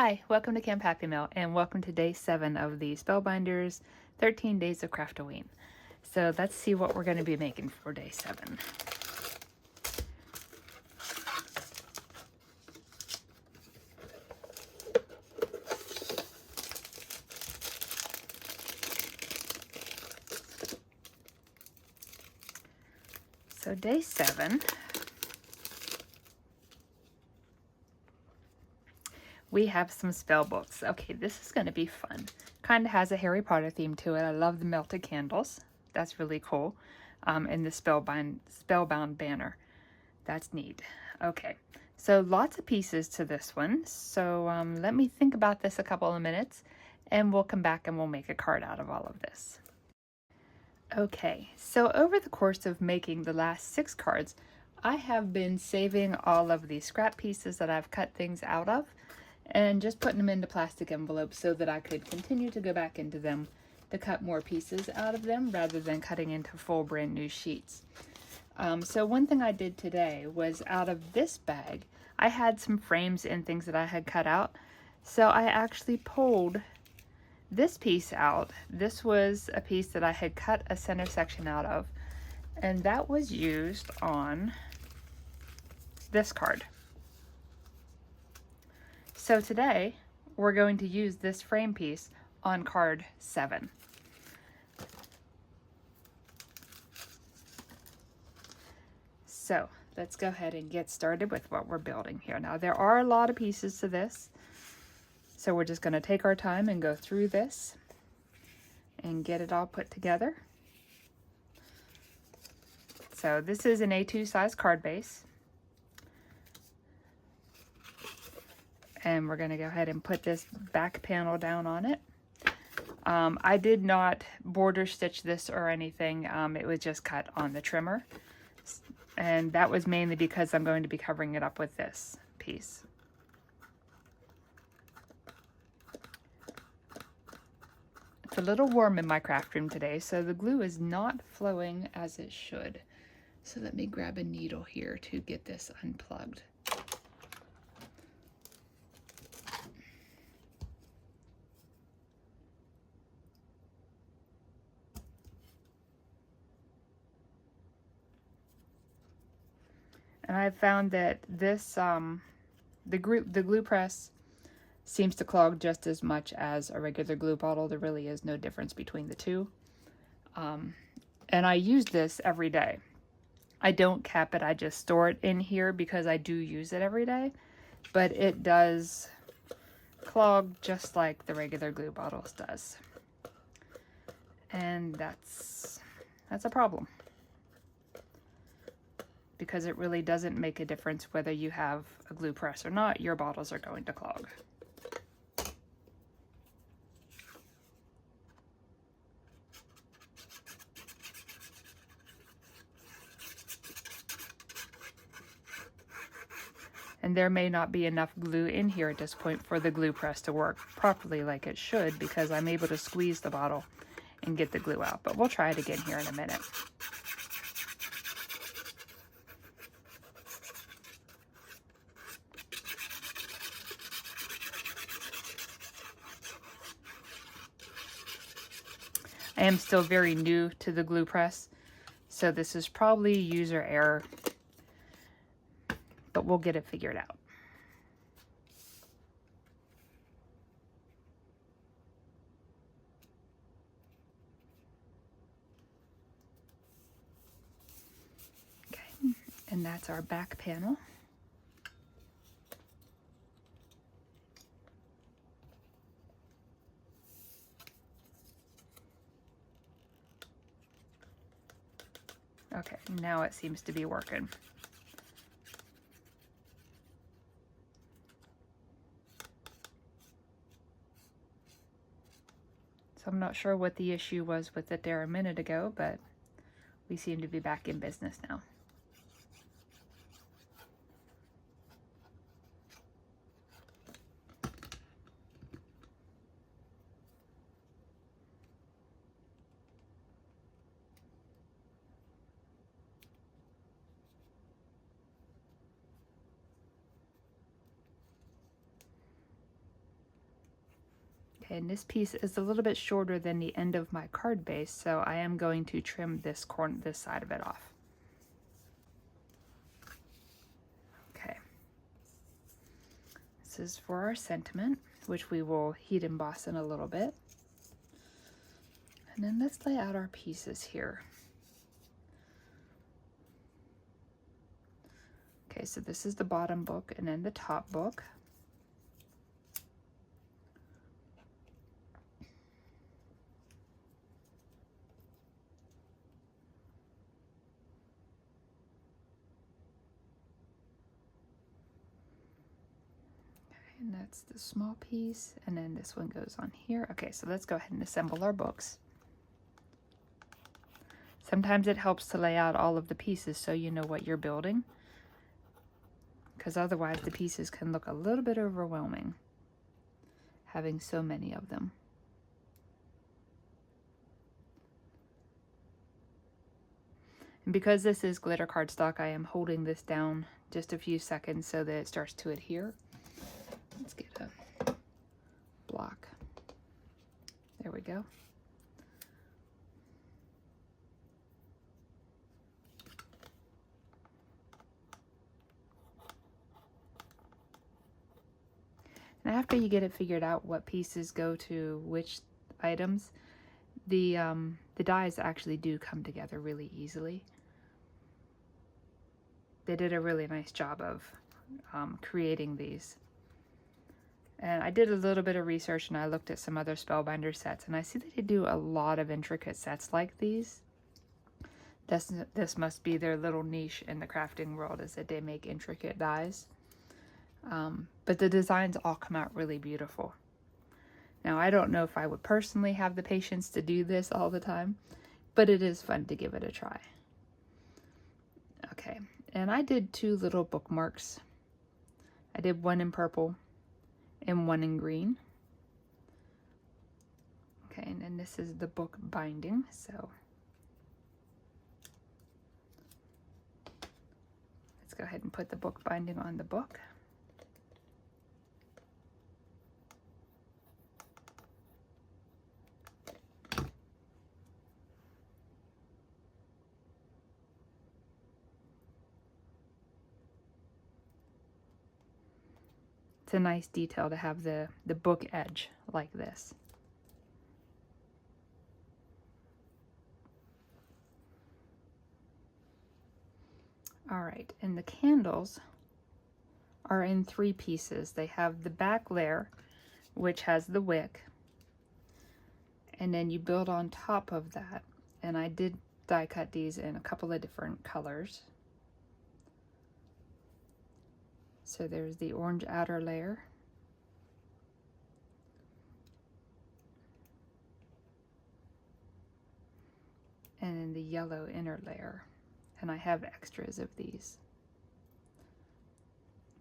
Hi, welcome to Camp Happy Meal, and welcome to day 7 of the Spellbinders 13 Days of Craftoween. So let's see what we're going to be making for day 7. So day 7, we have some spell books. Okay, this is going to be fun. Kind of has a Harry Potter theme to it. I love the melted candles. That's really cool. And the spellbound banner. That's neat. Okay, so lots of pieces to this one. So let me think about this a couple of minutes, and we'll come back and we'll make a card out of all of this. Okay, so over the course of making the last 6 cards, I have been saving all of the scrap pieces that I've cut things out of and just putting them into plastic envelopes so that I could continue to go back into them to cut more pieces out of them rather than cutting into full brand new sheets. So one thing I did today was out of this bag, I had some frames and things that I had cut out. So I actually pulled this piece out. This was a piece that I had cut a center section out of, and that was used on this card. So today we're going to use this frame piece on card 7. So let's go ahead and get started with what we're building here. Now there are a lot of pieces to this, so we're just going to take our time and go through this and get it all put together. So this is an A2 size card base. And we're going to go ahead and put this back panel down on it. I did not border stitch this or anything. It was just cut on the trimmer. And that was mainly because I'm going to be covering it up with this piece. It's a little warm in my craft room today, so the glue is not flowing as it should. So let me grab a needle here to get this unplugged. And I've found that this, the glue press seems to clog just as much as a regular glue bottle. There really is no difference between the two. And I use this every day. I don't cap it, I just store it in here because I do use it every day. But it does clog just like the regular glue bottles does. And that's a problem, because it really doesn't make a difference whether you have a glue press or not, your bottles are going to clog. And there may not be enough glue in here at this point for the glue press to work properly like it should, because I'm able to squeeze the bottle and get the glue out. But we'll try it again here in a minute. I am still very new to the glue press, so this is probably user error, but we'll get it figured out. Okay, and that's our back panel. Okay, now it seems to be working. So I'm not sure what the issue was with it there a minute ago, but we seem to be back in business now. Okay, and this piece is a little bit shorter than the end of my card base, so I am going to trim this side of it off. Okay. This is for our sentiment, which we will heat emboss in a little bit. And then let's lay out our pieces here. Okay, so this is the bottom book and then the top book. And that's the small piece, and then this one goes on here. Okay, so let's go ahead and assemble our books. Sometimes it helps to lay out all of the pieces so you know what you're building, because otherwise the pieces can look a little bit overwhelming, having so many of them. And because this is glitter cardstock, I am holding this down just a few seconds so that it starts to adhere. Let's get a block. There we go. And after you get it figured out what pieces go to which items, the dies actually do come together really easily. They did a really nice job of creating these. And I did a little bit of research and I looked at some other Spellbinder sets, and I see that they do a lot of intricate sets like these. This must be their little niche in the crafting world, is that they make intricate dies. But the designs all come out really beautiful. Now, I don't know if I would personally have the patience to do this all the time, but it is fun to give it a try. Okay, and I did 2 little bookmarks. I did one in purple and one in green. Okay, and then this is the book binding, so let's go ahead and put the book binding on the book. It's a nice detail to have the book edge like this. All right, and the candles are in 3 pieces. They have the back layer, which has the wick, and then you build on top of that. And I did die cut these in a couple of different colors. So there's the orange outer layer, and then the yellow inner layer. And I have extras of these,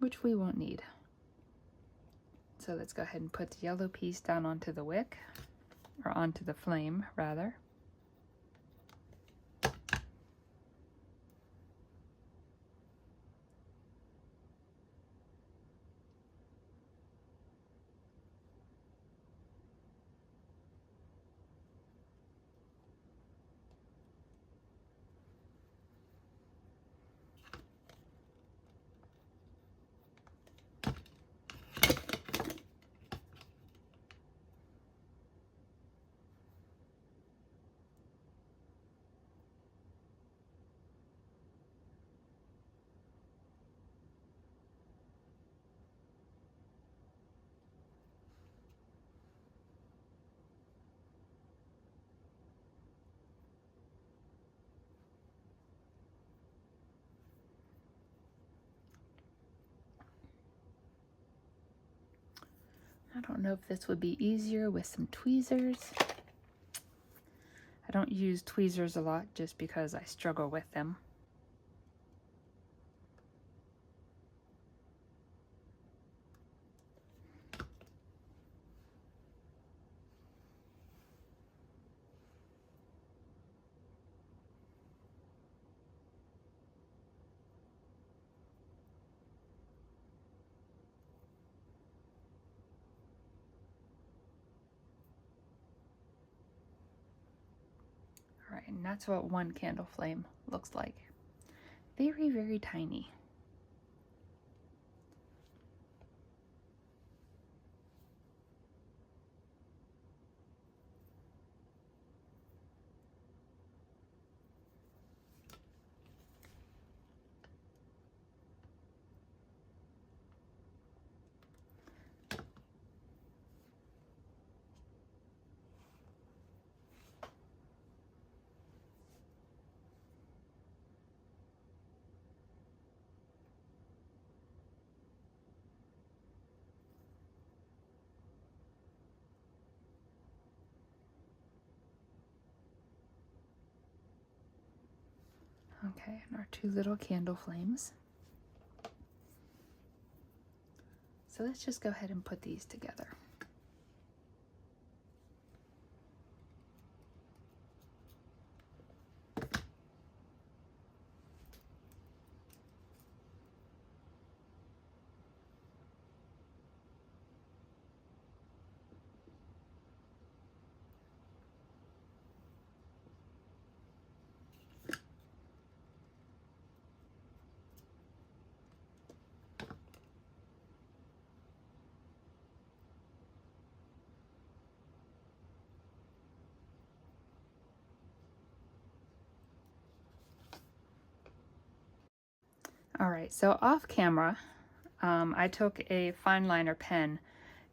which we won't need. So let's go ahead and put the yellow piece down onto the wick, or onto the flame rather. I don't know if this would be easier with some tweezers. I don't use tweezers a lot just because I struggle with them. And that's what one candle flame looks like. Very, very tiny. Okay, and our two little candle flames. So let's just go ahead and put these together. All right, so off camera, I took a fine liner pen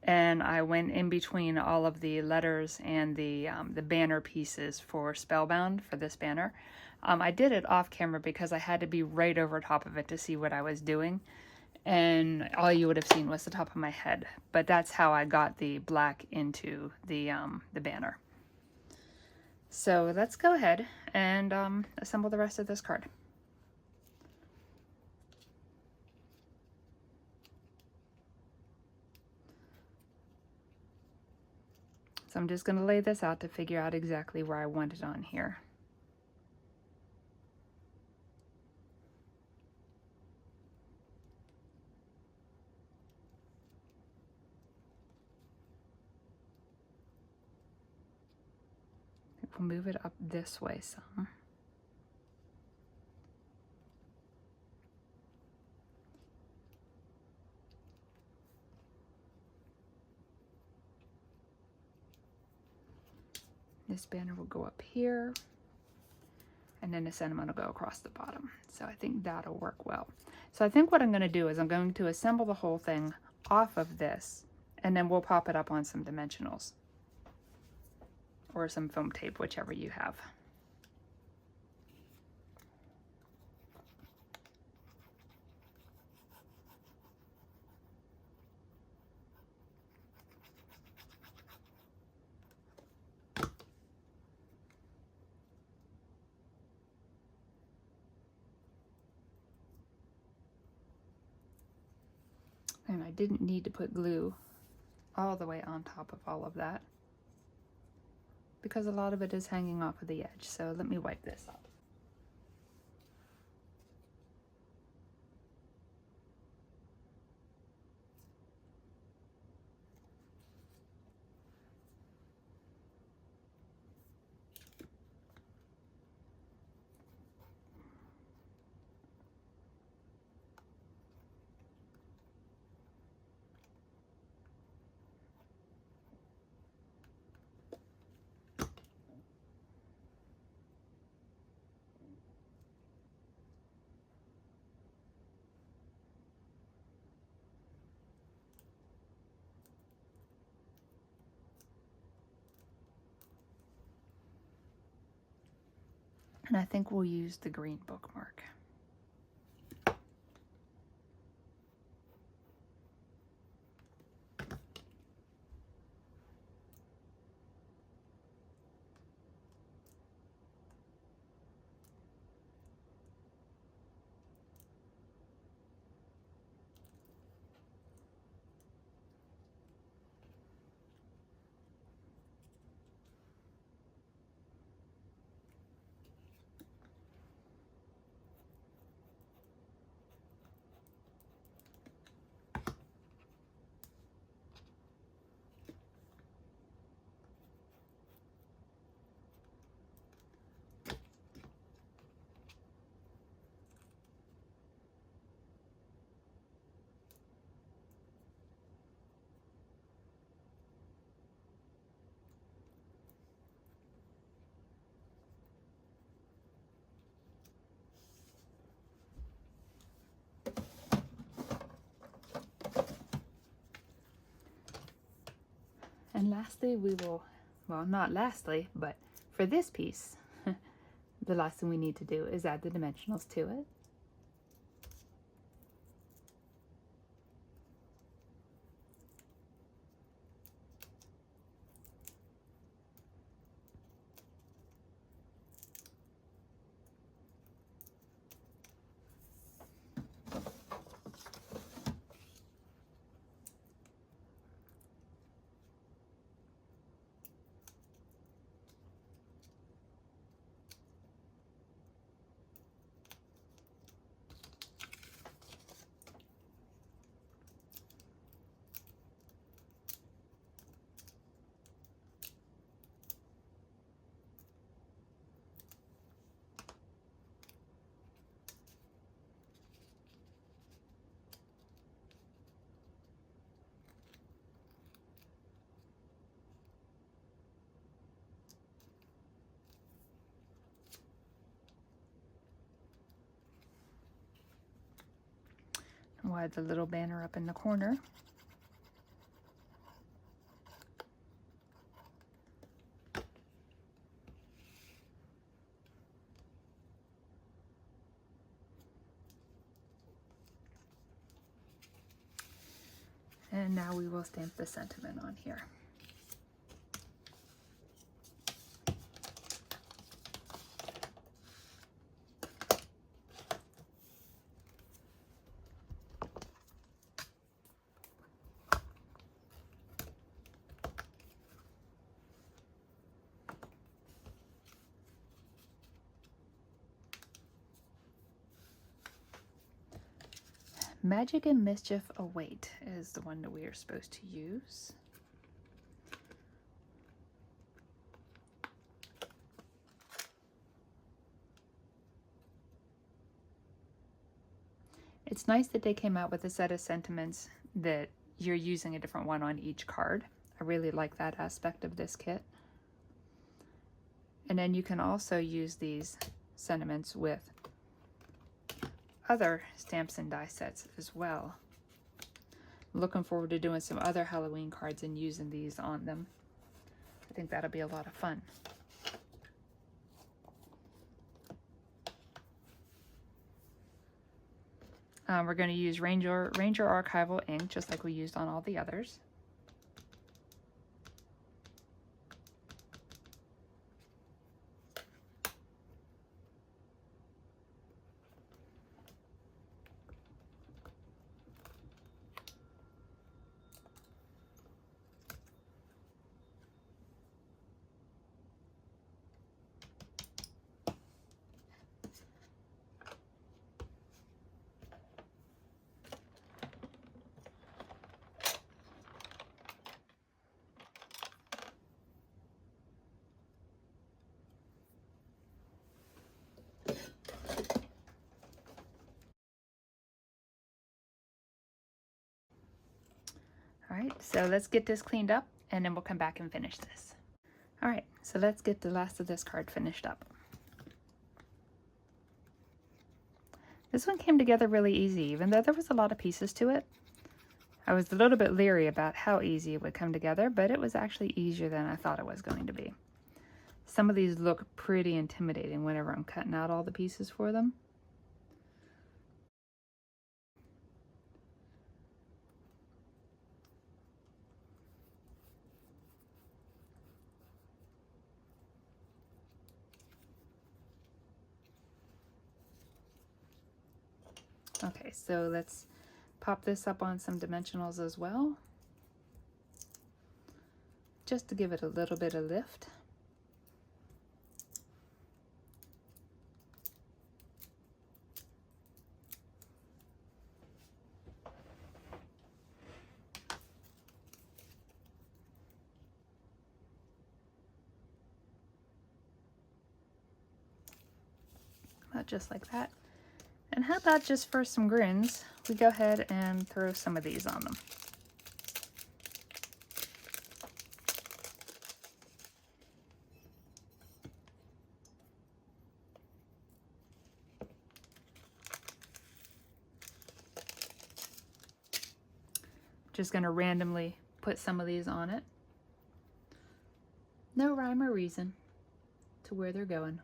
and I went in between all of the letters and the banner pieces for Spellbound for this banner. I did it off camera because I had to be right over top of it to see what I was doing, and all you would have seen was the top of my head. But that's how I got the black into the banner. So let's go ahead and assemble the rest of this card. So I'm just going to lay this out to figure out exactly where I want it on here. We'll move it up this way some. This banner will go up here, and then the sentiment will go across the bottom. So I think that'll work well. So I think what I'm going to do is I'm going to assemble the whole thing off of this, and then we'll pop it up on some dimensionals or some foam tape, whichever you have. And I didn't need to put glue all the way on top of all of that because a lot of it is hanging off of the edge. So let me wipe this up. And I think we'll use the green bookmark. And lastly, we will, well, not lastly, but for this piece, the last thing we need to do is add the dimensionals to it. We'll add the little banner up in the corner. And now we will stamp the sentiment on here. Magic and Mischief Await is the one that we are supposed to use. It's nice that they came out with a set of sentiments that you're using a different one on each card. I really like that aspect of this kit. And then you can also use these sentiments with other stamps and die sets as well. I'm looking forward to doing some other Halloween cards and using these on them. I think that'll be a lot of fun. We're going to use Ranger Archival ink, just like we used on all the others. All right, so let's get this cleaned up and then we'll come back and finish this. All right, so let's get the last of this card finished up. This one came together really easy, even though there was a lot of pieces to it. I was a little bit leery about how easy it would come together, but it was actually easier than I thought it was going to be. Some of these look pretty intimidating whenever I'm cutting out all the pieces for them. Okay, so let's pop this up on some dimensionals as well, just to give it a little bit of lift. About just like that. And how about just for some grins, we go ahead and throw some of these on them. Just going to randomly put some of these on it. No rhyme or reason to where they're going.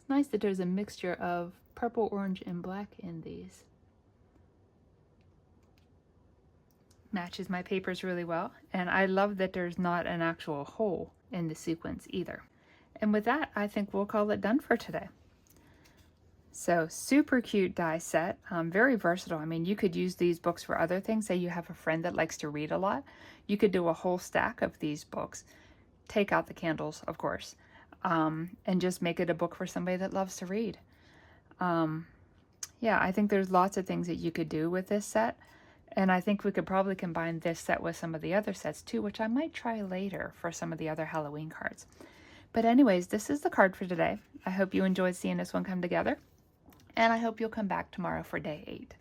It's nice that there's a mixture of purple, orange, and black in these. Matches my papers really well, and I love that there's not an actual hole in the sequins either. And with that, I think we'll call it done for today. So super cute die set, very versatile. I mean, you could use these books for other things. Say you have a friend that likes to read a lot. You could do a whole stack of these books, take out the candles, of course, and just make it a book for somebody that loves to read. Yeah, I think there's lots of things that you could do with this set. And I think we could probably combine this set with some of the other sets too, which I might try later for some of the other Halloween cards. But anyways, this is the card for today. I hope you enjoyed seeing this one come together. And I hope you'll come back tomorrow for day 8.